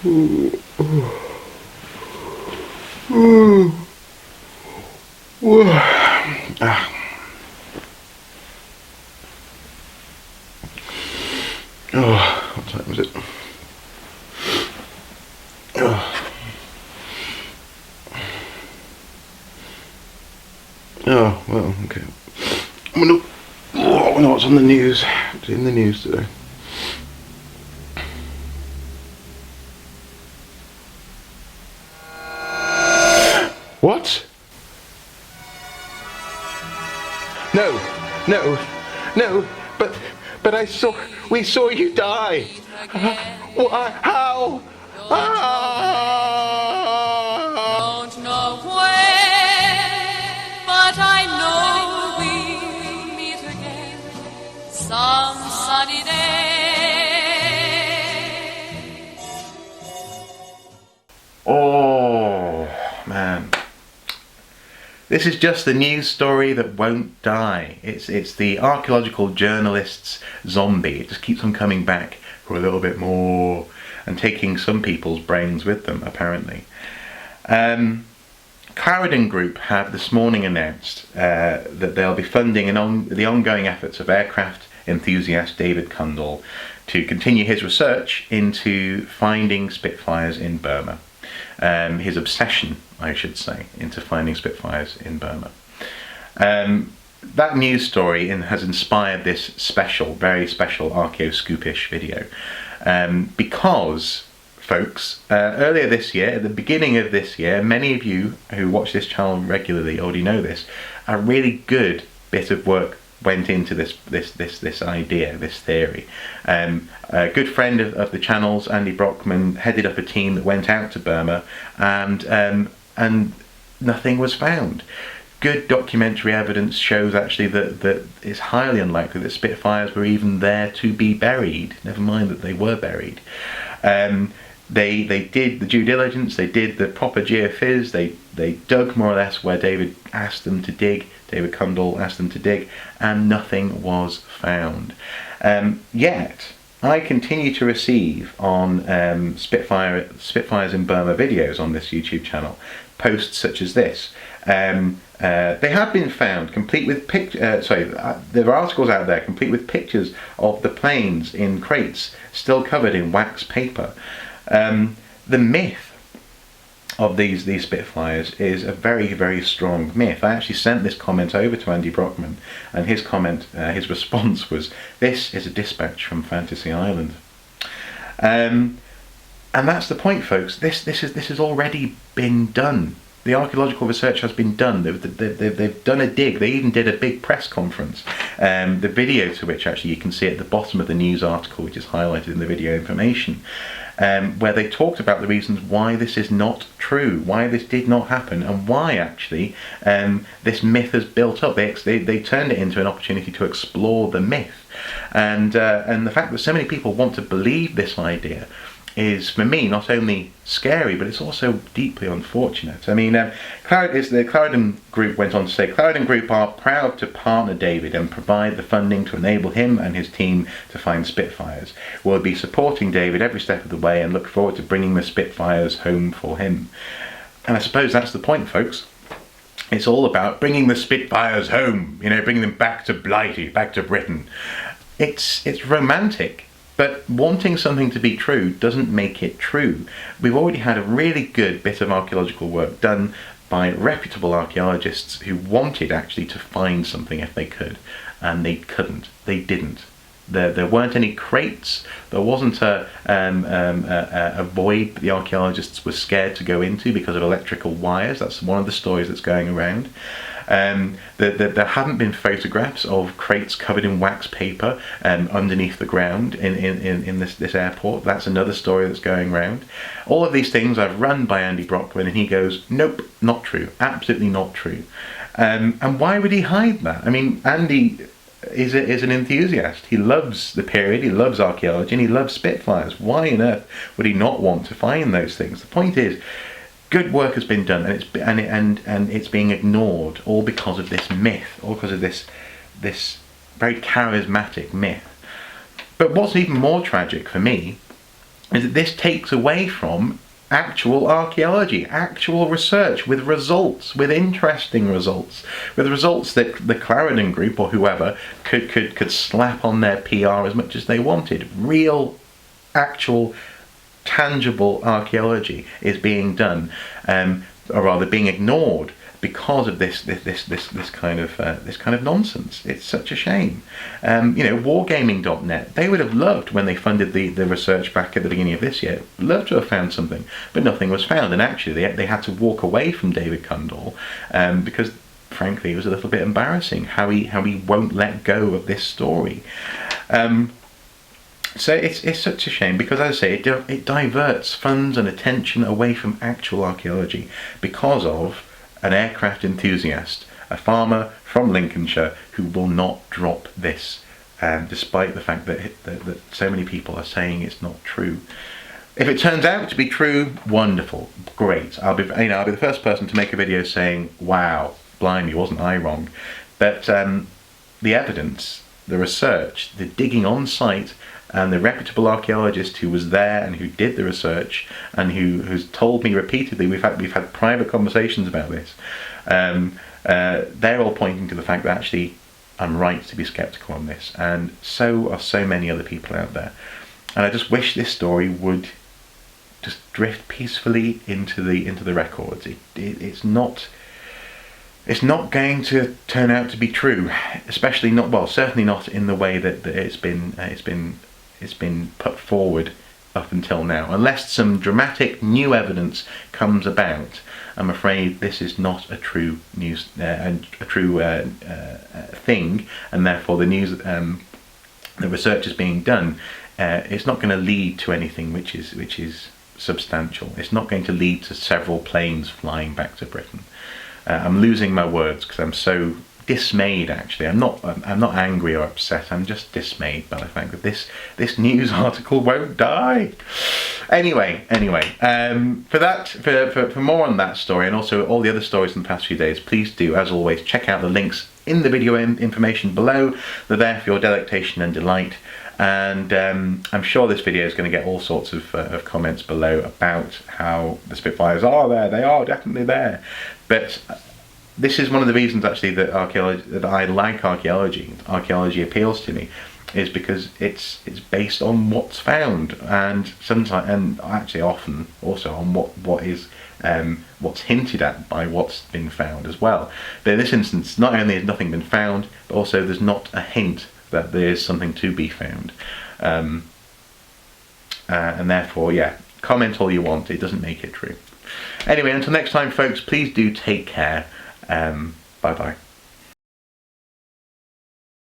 What time is it? Oh, well, okay. I wonder what's on the news. What's in the news today? What? No, but we saw you die. Why? How? Don't know where, but I know we'll meet again some sunny day. Oh, man. This is just the news story that won't die. It's the archaeological journalist's zombie. It just keeps on coming back for a little bit more and taking some people's brains with them, apparently. Clarendon Group have this morning announced that they'll be funding the ongoing efforts of aircraft enthusiast David Kundal to continue his research into finding Spitfires in Burma. His obsession, I should say, into finding Spitfires in Burma. That news story has inspired this special, very special Archaeoscoop-ish video. Because, folks, earlier this year, at the beginning of this year, many of you who watch this channel regularly already know this, a really good bit of work went into this idea, this theory. A good friend of the channel's, Andy Brockman, headed up a team that went out to Burma, and nothing was found. Good documentary evidence shows actually that it's highly unlikely that Spitfires were even there to be buried, never mind that they were buried. They did the due diligence, they did the proper geophys, they dug more or less where David asked them to dig, David Kundal asked them to dig, and nothing was found. Yet, I continue to receive on Spitfires in Burma videos on this YouTube channel, posts such as this. They have been found complete with there are articles out there complete with pictures of the planes in crates still covered in wax paper. The myth of these Spitfires is a very, very strong myth. I actually sent this comment over to Andy Brockman, and his comment, his response was, "This is a dispatch from Fantasy Island." And that's the point, folks. This has already been done. The archaeological research has been done. They've done a dig. They even did a big press conference. The video to which actually you can see at the bottom of the news article, which is highlighted in the video information, where they talked about the reasons why this is not true, why this did not happen, and why actually this myth has built up. They turned it into an opportunity to explore the myth, and the fact that so many people want to believe this idea is, for me, not only scary, but it's also deeply unfortunate. I mean, the Clarendon Group went on to say, Clarendon Group are proud to partner David and provide the funding to enable him and his team to find Spitfires. We'll be supporting David every step of the way and look forward to bringing the Spitfires home for him. And I suppose that's the point, folks. It's all about bringing the Spitfires home, you know, bringing them back to Blighty, back to Britain. It's romantic. But wanting something to be true doesn't make it true. We've already had a really good bit of archaeological work done by reputable archaeologists who wanted actually to find something if they could, and they couldn't. They didn't. There weren't any crates. There wasn't a void that the archaeologists were scared to go into because of electrical wires. That's one of the stories that's going around. There haven't been photographs of crates covered in wax paper underneath the ground in this airport. That's another story that's going around. All of these things I've run by Andy Brockman, and he goes, nope, not true, absolutely not true. And why would he hide that? I mean, Andy is an enthusiast. He loves the period, he loves archaeology, and he loves Spitfires. Why on earth would he not want to find those things? The point is, good work has been done, and it's being ignored, all because of this myth, all because of this very charismatic myth. But what's even more tragic for me is that this takes away from actual archaeology, actual research with results, with interesting results, with results that the Clarendon Group or whoever could slap on their PR as much as they wanted. Real, actual, tangible archaeology is being done, or rather being ignored, because of this kind of nonsense. It's such a shame. Wargaming.net, they would have loved, when they funded the research back at the beginning of this year, loved to have found something, but nothing was found. And actually they had to walk away from David Cundall because, frankly, it was a little bit embarrassing how he won't let go of this story. So it's such a shame, because, as I say, it diverts funds and attention away from actual archaeology because of an aircraft enthusiast, a farmer from Lincolnshire, who will not drop this, despite the fact that so many people are saying it's not true. If it turns out to be true, wonderful, great. I'll be the first person to make a video saying, "Wow, blimey, wasn't I wrong?" But the evidence, the research, the digging on site, and the reputable archaeologist who was there and who did the research and who's told me repeatedly, we've had private conversations about this, they're all pointing to the fact that actually I'm right to be sceptical on this, and so are so many other people out there. And I just wish this story would just drift peacefully into the records. It's not going to turn out to be true, especially certainly not in the way that it's been put forward up until now. Unless some dramatic new evidence comes about, I'm afraid this is not a true thing, and therefore the research is being done. It's not going to lead to anything which is substantial. It's not going to lead to several planes flying back to Britain. I'm losing my words because I'm so dismayed. Actually, I'm not angry or upset. I'm just dismayed by the fact that this news article won't die. Anyway, for more on that story, and also all the other stories in the past few days, please do, as always, check out the links in the video information below. They're there for your delectation and delight. And I'm sure this video is going to get all sorts of comments below about how the Spitfires are there. They are definitely there, but this is one of the reasons actually that I like archaeology. Archaeology appeals to me, is because it's based on what's found, and sometimes, and actually often also on what's hinted at by what's been found as well. But in this instance, not only has nothing been found, but also there's not a hint that there is something to be found, and therefore, yeah, comment all you want. It doesn't make it true. Anyway, until next time, folks, please do take care. Bye bye.